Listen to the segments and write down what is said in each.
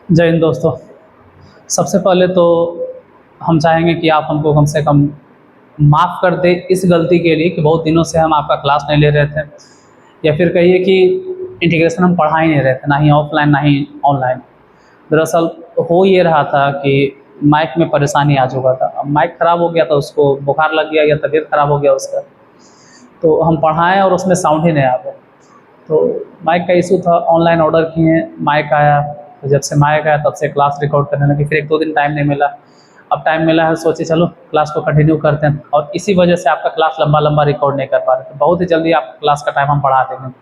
जय हिंद दोस्तों। सबसे पहले तो हम चाहेंगे कि आप हमको कम से कम माफ़ कर दें इस गलती के लिए कि बहुत दिनों से हम आपका क्लास नहीं ले रहे थे, या फिर कहिए कि इंटीग्रेशन हम पढ़ा ही नहीं रहे थे, ना ही ऑफलाइन ना ही ऑनलाइन। दरअसल हो ये रहा था कि माइक में परेशानी आ चुका था। अब माइक ख़राब हो गया था, उसको बुखार लग गया या तबीयत ख़राब हो गया उसका, तो हम पढ़ाएँ और उसमें साउंड ही नहीं आ रहा। तो माइक का इशू था, ऑनलाइन ऑर्डर किए, माइक आया, तो जब से माइक आया तब से क्लास रिकॉर्ड करने लगे। फिर 1-2 दिन टाइम नहीं मिला, अब टाइम मिला है, सोचे चलो क्लास को कंटिन्यू करते हैं, और इसी वजह से आपका क्लास लंबा लंबा रिकॉर्ड नहीं कर पा रहे थे। बहुत ही जल्दी आप क्लास का टाइम हम बढ़ा देंगे,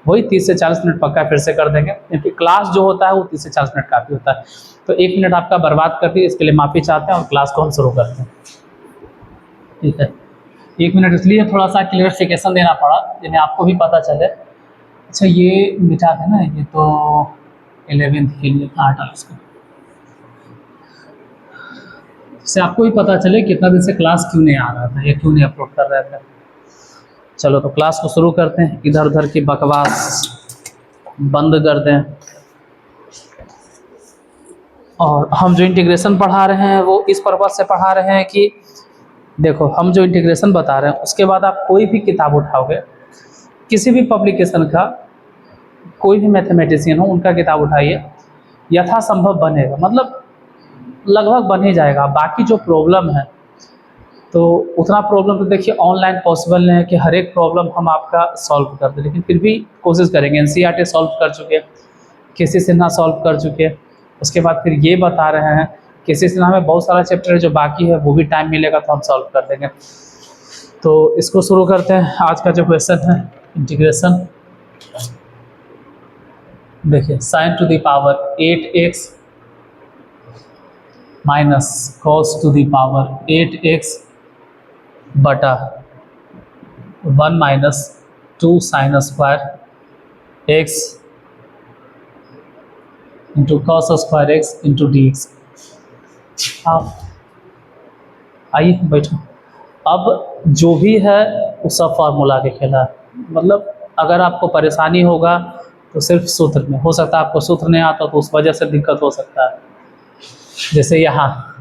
वही 30 से 40 मिनट पक्का फिर से कर देंगे, क्योंकि क्लास जो होता है वो 30 से 40 मिनट काफ़ी होता है। तो 1 मिनट आपका बर्बाद कर दिए, इसके लिए माफ़ी चाहते हैं और क्लास को हम शुरू करते हैं। ठीक है, 1 मिनट इसलिए थोड़ा सा क्लियरिफिकेशन देना पड़ा, जिन्हें आपको भी पता चले। अच्छा, ये मिटा देना, ये तो 11th के लिए था, हटा इसको, इससे आपको भी पता चले कितना दिन से क्लास क्यों नहीं आ रहा था या क्यों नहीं अपलोड कर रहे थे। चलो तो क्लास को शुरू करते हैं, इधर उधर की बकवास बंद कर दें, और हम जो इंटीग्रेशन पढ़ा रहे हैं वो इस पर्पज़ से पढ़ा रहे हैं कि देखो, हम जो इंटीग्रेशन बता रहे हैं उसके बाद आप कोई भी किताब उठाओगे, किसी भी पब्लिकेशन का, कोई भी मैथमेटिशियन हो उनका किताब उठाइए, यथासंभव बनेगा, मतलब लगभग बन ही जाएगा। बाकी जो प्रॉब्लम है, तो उतना प्रॉब्लम तो देखिए ऑनलाइन पॉसिबल नहीं है कि हर एक प्रॉब्लम हम आपका सॉल्व कर दें, लेकिन फिर भी कोशिश करेंगे। एनसीईआरटी सॉल्व कर चुके हैं, केसी सिन्हा सॉल्व कर चुके हैं, उसके बाद फिर ये बता रहे हैं केसी सिन्हा में बहुत सारा चैप्टर है जो बाकी है, वो भी टाइम मिलेगा तो हम सॉल्व कर देंगे। तो इसको शुरू करते हैं। आज का जो क्वेश्चन है इंटीग्रेशन, देखिए sign to the power 8x minus cos two the power 8x बटा 1 minus 2 sine square x into cos square x into d x. आप आइए बैठो। अब जो भी है वो सब फार्मूला के खेला है, मतलब अगर आपको परेशानी होगा तो सिर्फ सूत्र में हो सकता है, आपको सूत्र नहीं आता तो उस वजह से दिक्कत हो सकता है। जैसे यहाँ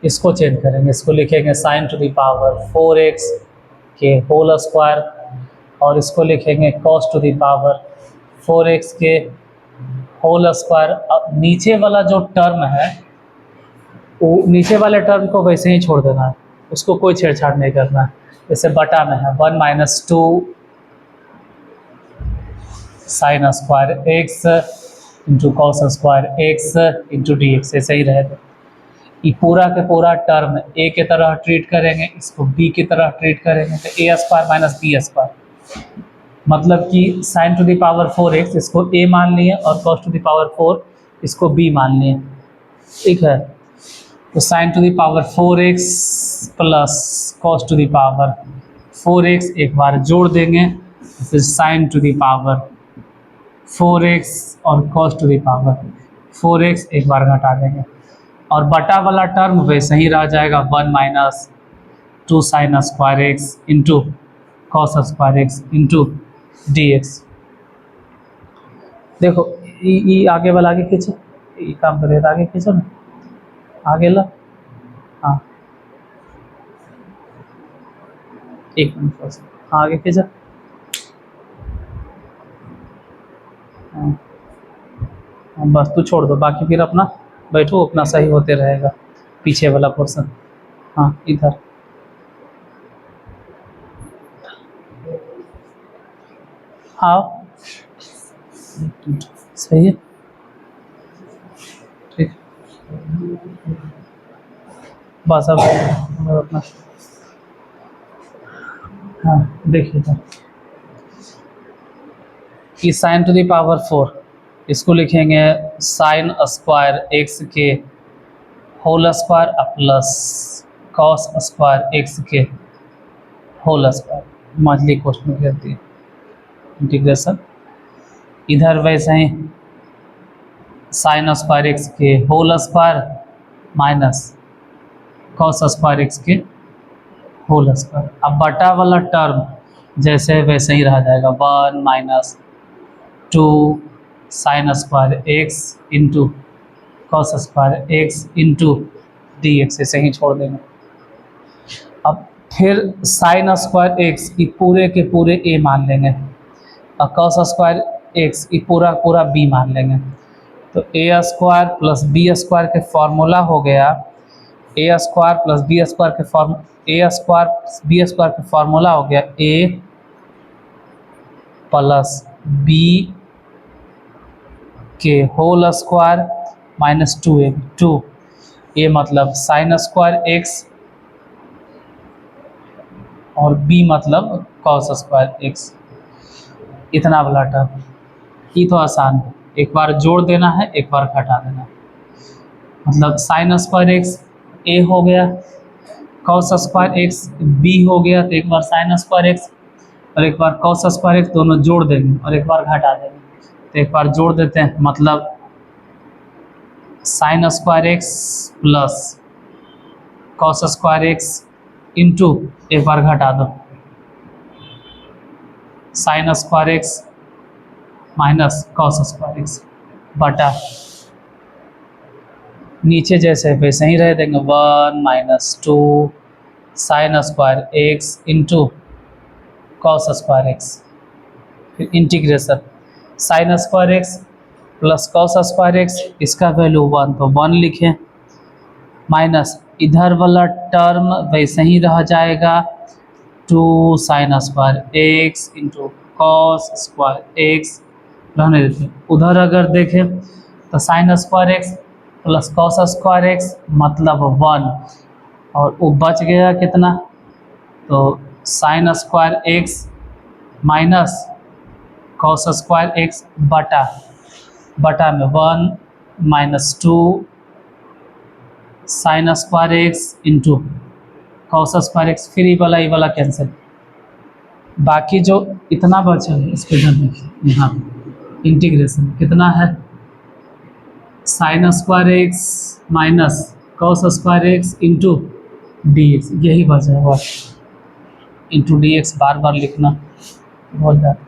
इसको चेंज करेंगे, इसको लिखेंगे sign to the power 4x के होल स्क्वायर, और इसको लिखेंगे cos two the power 4x के होल स्क्वायर। अब नीचे वाला जो टर्म है, वो नीचे वाले टर्म को वैसे ही छोड़ देना है, उसको कोई छेड़छाड़ नहीं करना है। जैसे बटा में है 1 minus 2 sine square x into cos square x into d x, ऐसे ही रहेगा। ये पूरा के पूरा टर्म ए की तरह ट्रीट करेंगे, इसको बी की तरह ट्रीट करेंगे, तो a square minus B square, मतलब कि sign to the power 4x इसको a मान लिए और कॉस टू द पावर 4 इसको b मान लिए। ठीक है, तो sign to the power 4x plus cos two the power 4x एक बार जोड़ देंगे, फिर sign to the power 4x और cos two the power 4x एक बार घटा देंगे, और बटा वाला टर्म वैसे ही रह जाएगा 1 minus 2 sine square x into cos square x into d x. देखो ई आगे वाला आगे खींचो, ये काम करेगा, आगे खींचो ना, आगे ला, हाँ एक मिनट, हाँ आगे खींचो, हाँ बस तू छोड़ दो, बाकी फिर अपना बैठो, अपना सही होते रहेगा पीछे वाला पोर्शन। हाँ इधर, हाँ सही है, ठीक, बस अब अपना, हाँ देखिए तो कि साइन टू द पावर 4 इसको लिखेंगे साइन स्क्वायर एक्स के whole square plus cos square x के होल स्क्वायर, मंथली क्वेश्चन में कहती है इंटीग्रेशन। इधर वैसे ही साइन स्क्वायर एक्स के whole square minus cos square x के होल स्क्वायर। अब बटा वाला टर्म जैसे वैसे ही रह जाएगा, 1 minus 2 sine square x into cos square x into d x, ऐसे ही छोड़ देंगे। अब फिर साइन स्क्वायर एक्स की पूरे के पूरे ए मान लेंगे और कॉस स्क्वायर एक्स की पूरा पूरा बी मान लेंगे। तो a square plus b square के फॉर्मूला हो गया, a square plus b square के form a square b square का फॉर्मूला हो गया ए प्लस बी के whole square minus 2a, 2 a मतलब साइन स्क्वायर एक्स और b मतलब कॉस स्क्वायर एक्स। इतना वाला टर्म, ये तो आसान है, एक बार जोड़ देना है, एक बार घटा देना है। मतलब साइन स्क्वायर एक्स a हो गया, कॉस स्क्वायर एक्स b हो गया, तो एक बार साइन स्क्वायर एक्स और एक बार कॉस स्क्वायर एक्स दोनों जोड़ देंगे और एक बार घटा देंगे। तो एक बार जोड़ देते हैं, मतलब sine square x plus cos square x into एक बार घटा दो sine square x minus cos square x बटा नीचे जैसे वैसे ही रह देंगे 1 minus 2 sine square x into cos square x, फिर integration sine square x plus cos square x, इसका वैल्यू 1 तो 1 लिखें, माइनस इधर वाला टर्म वैसे ही रह जाएगा 2 sine square x into cos square x रहने देते हैं। उधर अगर देखें तो sign square x plus cos square x मतलब 1 और वो बच गया कितना, तो sign square x minus cos square x बटा में 1 minus 2 sine square x into cos square x, फिर ये वाला कैंसिल, बाकी जो इतना बचा है इसके इधर देखिए, यहाँ इंटीग्रेशन कितना है sign square x minus cos square x into d x, यही बचा है बस। इंटू डी एक्स बार बार लिखना बहुत ज़्यादा।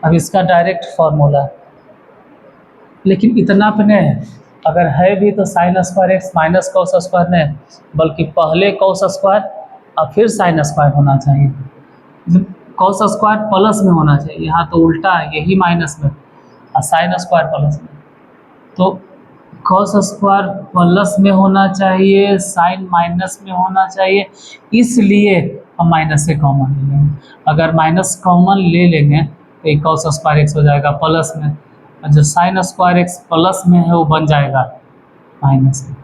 अब इसका डायरेक्ट फार्मूला है, लेकिन इतना पे नहीं है, अगर है भी तो sign square x minus cos square नहीं, बल्कि पहले कॉस स्क्वायर और फिर साइन स्क्वायर होना चाहिए, कॉस स्क्वायर प्लस में होना चाहिए, यहाँ तो उल्टा है, यही माइनस में और साइन स्क्वायर प्लस में। तो कॉस स्क्वायर प्लस में होना चाहिए, साइन माइनस में होना चाहिए, इसलिए हम माइनस से कॉमन ले लेंगे। अगर माइनस कॉमन ले लेंगे तो ये कॉस स्क्वायर एक्स हो जाएगा प्लस में, और जो साइन स्क्वायर एक्स प्लस में है वो बन जाएगा माइनस में।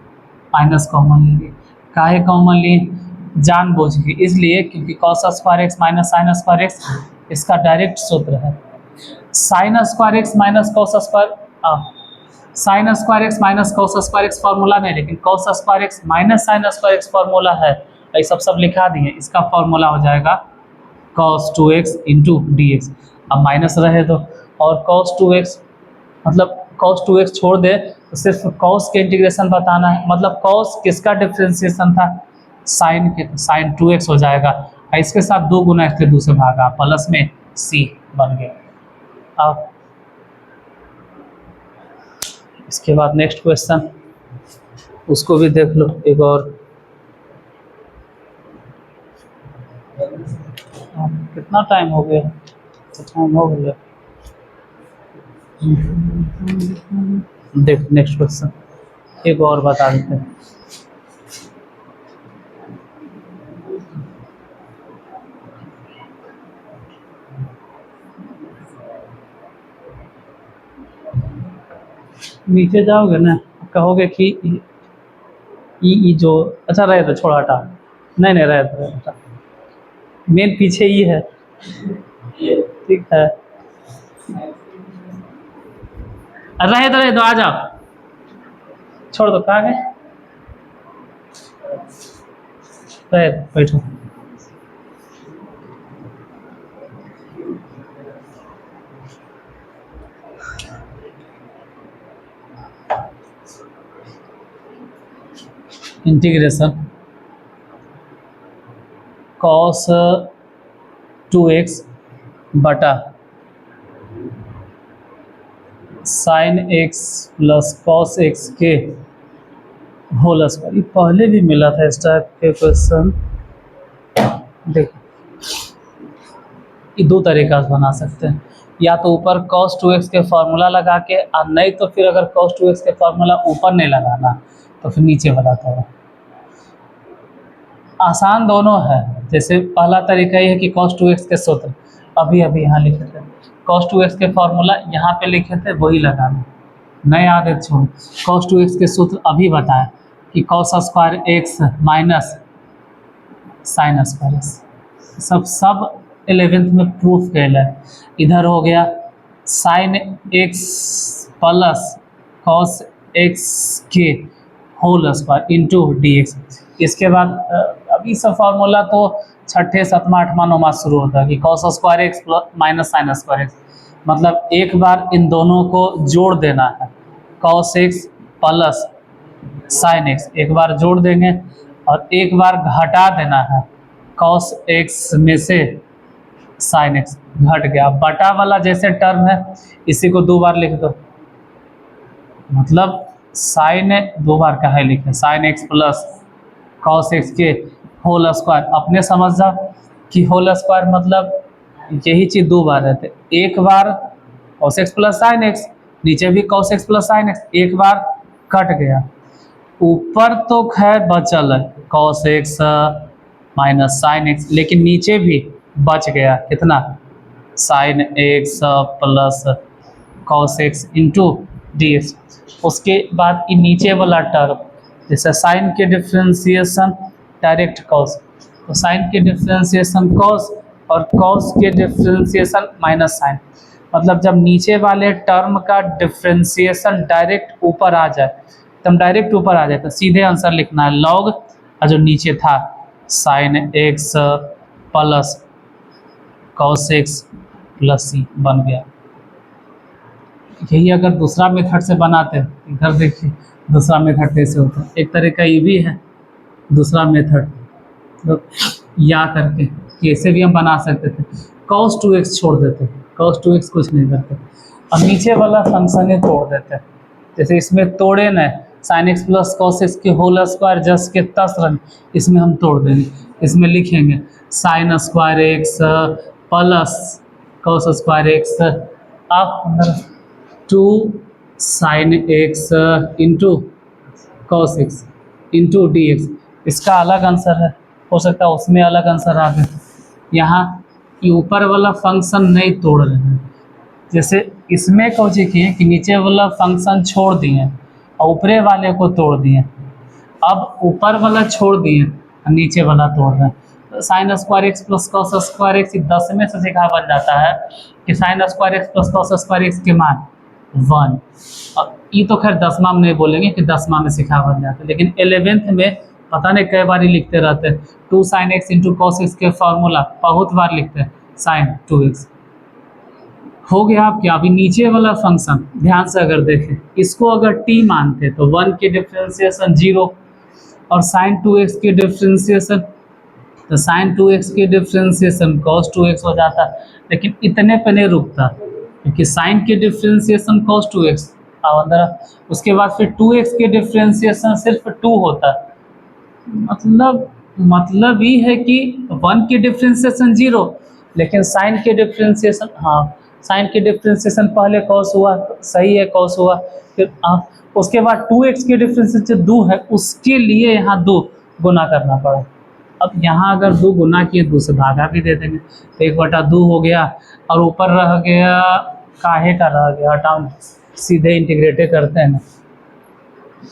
माइनस कॉमन लेंगे, काहे कॉमन लिए, जानबूझ के, इसलिए क्योंकि cos square x minus sine square x इसका डायरेक्ट सूत्र है। Sign square x minus cos square, sign square x minus cos square x formula नहीं, लेकिन cos square x minus sine square x formula है, ये सब लिखा दिए। इसका फार्मूला हो जाएगा cos 2x into d x. अब माइनस रहे तो, और cos 2x मतलब cos 2x छोड़ दे तो सिर्फ cos के इंटीग्रेशन बताना है, मतलब cos किसका डिफ्रेंसिएशन था, साइन के, तो साइन 2x हो जाएगा, और इसके साथ 2 गुना इसके 2 से भागा, प्लस में c बन गया। अब इसके बाद नेक्स्ट क्वेश्चन, उसको भी देख लो एक और। कितना टाइम हो गया, टाइम हो गया, देख नेक्स्ट क्वेश्चन एक और बता देते हैं। नीचे जाओगे ना, कहोगे कि ई जो, अच्छा रहे तो छोड़ा हटा, नहीं रहे तो हटा, मेन पीछे ही है, ठीक है, रहे तो आ जाओ, छोड़ दो, कहाँ गए, रहे बैठो। इंटीग्रेशन cos 2x बटा sign x plus cos x के होल स्क्वायर। ये पहले भी मिला था इस टाइप के क्वेश्चन। देखो ये दो तरीका से बना सकते हैं, या तो ऊपर cos 2x के फार्मूला लगा के, और नहीं तो फिर अगर cos 2x के फार्मूला ऊपर नहीं लगाना तो फिर नीचे वाला था। आसान दोनों है। जैसे पहला तरीका ये है कि cos 2x के सूत्र अभी यहाँ लिखे थे, cos 2x के फार्मूला यहाँ पे लिखे थे, वही लगाना, नए आदत छोड़। cos 2x के सूत्र अभी बताया कि cos square x minus sine square x, सब 11th में प्रूफ कैल है। इधर हो गया sine x plus cos x के whole square into d x. इसके बाद अभी सब फार्मूला तो छठे सतमा आठवां नौवां शुरू होता है कि cos square x plus minus sine square x, मतलब एक बार इन दोनों को जोड़ देना है, cos x plus sine x एक बार जोड़ देंगे, और एक बार घटा देना है, कॉस एक्स में से साइन एक्स घट गया। बटा वाला जैसे टर्म है इसी को दो बार लिख दो, मतलब साइन दो बार का है लिखे, sign x plus cos x के होल स्क्वायर। अपने समझ जाओ कि होल स्क्वायर मतलब यही चीज़ दो बार रहते, एक बार cos x plus sine x, नीचे भी cos x plus sine x, एक बार कट गया, ऊपर तो खैर बचल है cos x minus sine x, लेकिन नीचे भी बच गया कितना, sine x plus cos x into d x. उसके बाद ये नीचे वाला टर्म जैसे साइन के डिफ्रेंसिएशन डायरेक्ट कॉस, तो साइन के डिफ्रेंसिएशन कॉस और कॉस के डिफ्रेंसिएशन माइनस साइन, मतलब जब नीचे वाले टर्म का डिफ्रेंसिएशन डायरेक्ट ऊपर आ जाए, एकदम डायरेक्ट ऊपर आ जाए, तो सीधे आंसर लिखना है लॉग, और जो नीचे था sine x plus cos x plus C बन गया। यही अगर दूसरा मेथड से बनाते हैं, इधर देखिए दूसरा मेथड कैसे होता है। एक तरीका ये भी है दूसरा मेथड, तो या करके कैसे भी हम बना सकते थे, cos 2x छोड़ देते, cos 2x कुछ नहीं करते, और नीचे वाला फंक्शन ही तोड़ देते। जैसे इसमें तोड़े न sign x plus cos x के होल स्क्वायर जस के तस रन, इसमें हम तोड़ देंगे, इसमें लिखेंगे sine square x plus cos square x अब 2 sine x into cos x into d x. इसका अलग आंसर है, हो सकता है उसमें अलग आंसर आ गए। यहाँ ये ऊपर वाला फंक्शन नहीं तोड़ रहे हैं, जैसे इसमें कोची किए कि नीचे वाला फंक्शन छोड़ दिए और ऊपरे वाले को तोड़ दिए, अब ऊपर वाला छोड़ दिए और नीचे वाला तोड़ रहे हैं। तो sign square x plus cos square x 10 में से सिखा बन जाता है कि sign square x plus cos square x के मान 1। अब ये तो खैर 10वां में नहीं बोलेंगे कि 10वां में सिखा बन जाता है, लेकिन 11th में पता नहीं कई बार ही लिखते रहते हैं, 2 sine x into cos x के फार्मूला बहुत बार लिखते हैं, साइन 2x हो गया। आप क्या अभी नीचे वाला फंक्शन ध्यान से अगर देखें, इसको अगर t मानते तो 1 के डिफ्रेंसिएशन 0, और साइन 2x के डिफ्रेंसिएशन, तो साइन 2x के डिफ्रेंसिएशन cos 2x हो जाता, लेकिन इतने पे नहीं रुकता, क्योंकि साइन के डिफ्रेंसिएशन cos 2x और अंदर उसके बाद फिर 2x के डिफ्रेंसिएशन सिर्फ 2 होता, मतलब ये है कि 1 के डिफ्रेंसिएशन 0, लेकिन साइन के डिफ्रेंसिएशन, हाँ साइन के डिफ्रेंसिएशन पहले cos हुआ, सही है cos हुआ, फिर उसके बाद 2x के डिफ्रेंसिएशन 2 है, उसके लिए यहाँ 2 गुना करना पड़ा। अब यहाँ अगर 2 गुना किए 2 से भागा भी दे देंगे, तो 1/2 हो गया, और ऊपर रह गया काहे का रह गया, हटाओ सीधे इंटीग्रेटे करते हैं ना।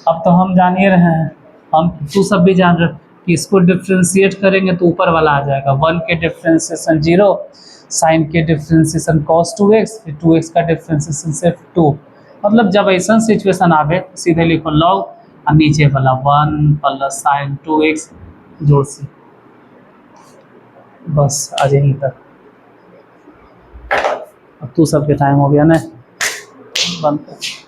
अब तो हम जान ही रहे हैं, हम तू सब भी जान रहे कि इसको डिफ्रेंशिएट करेंगे तो ऊपर वाला आ जाएगा 1 के डिफ्रेंशिएशन 0, साइन के डिफ्रेंशिएशन cos 2x, फिर 2x का डिफ्रेंशिएशन सिर्फ 2। मतलब जब ऐसा सिचुएशन आवे सीधे लिखो लॉग, और नीचे वाला 1 प्लस साइन 2x जोड़ से, बस आज यहीं तक। अब तू सबके टाइम हो गया ना, बंद कर।